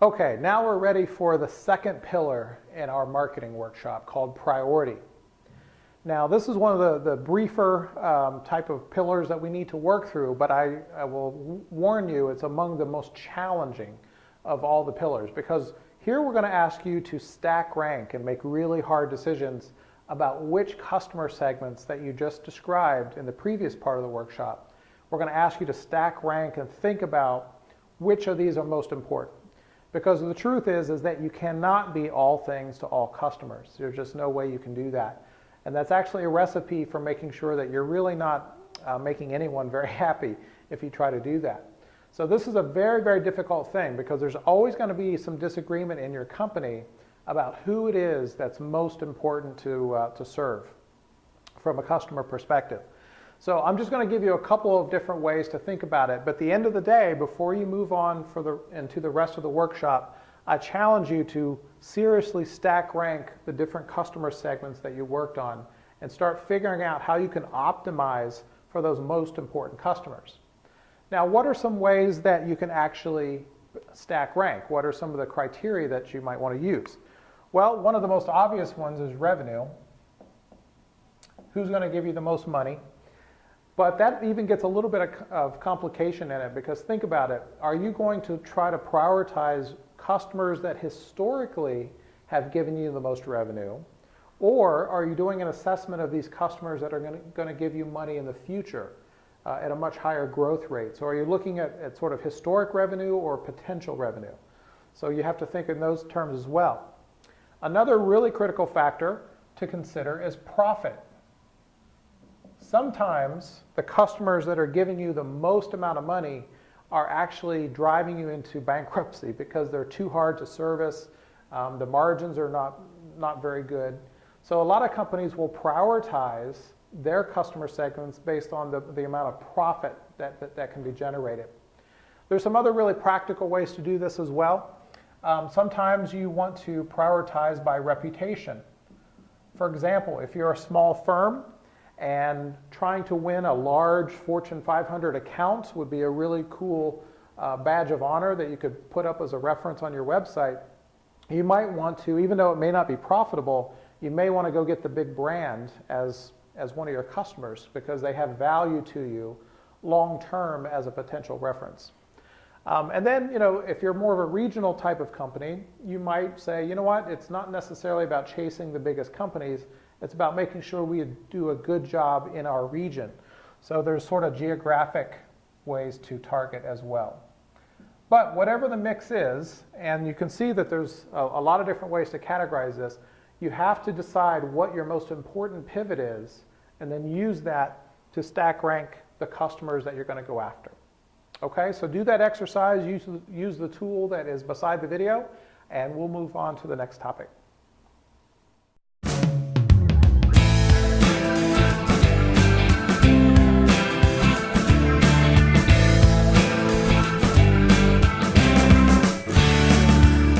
Okay, now we're ready for the second pillar in our marketing workshop called priority. Now this is one of the briefer type of pillars that we need to work through, but I will warn you it's among the most challenging of all the pillars, because here we're going to ask you to stack rank and make really hard decisions about which customer segments that you just described in the previous part of the workshop. We're going to ask you to stack rank and think about which of these are most important. Because the truth is that you cannot be all things to all customers. There's just no way you can do that. And that's actually a recipe for making sure that you're really not making anyone very happy if you try to do that. So this is a very, very difficult thing, because there's always going to be some disagreement in your company about who it is that's most important to serve from a customer perspective. So I'm just going to give you a couple of different ways to think about it. But at the end of the day, before you move on into the rest of the workshop, I challenge you to seriously stack rank the different customer segments that you worked on and start figuring out how you can optimize for those most important customers. Now, what are some ways that you can actually stack rank? What are some of the criteria that you might want to use? Well, one of the most obvious ones is revenue. Who's going to give you the most money? But that even gets a little bit of complication in it, because think about it. Are you going to try to prioritize customers that historically have given you the most revenue? Or are you doing an assessment of these customers that are going to give you money in the future at a much higher growth rate? So are you looking at sort of historic revenue or potential revenue? So you have to think in those terms as well. Another really critical factor to consider is profit. Sometimes the customers that are giving you the most amount of money are actually driving you into bankruptcy because they're too hard to service. The margins are not very good. So a lot of companies will prioritize their customer segments based on the amount of profit that can be generated. There's some other really practical ways to do this as well. Sometimes you want to prioritize by reputation. For example, if you're a small firm and trying to win a large Fortune 500 account would be a really cool badge of honor that you could put up as a reference on your website, you might want to, even though it may not be profitable, you may want to go get the big brand as one of your customers, because they have value to you long term as a potential reference. And then, if you're more of a regional type of company, you might say, you know what, it's not necessarily about chasing the biggest companies, it's about making sure we do a good job in our region. So there's sort of geographic ways to target as well. But whatever the mix is, and you can see that there's a lot of different ways to categorize this, you have to decide what your most important pivot is, and then use that to stack rank the customers that you're going to go after. Okay, so do that exercise, use the tool that is beside the video, and we'll move on to the next topic.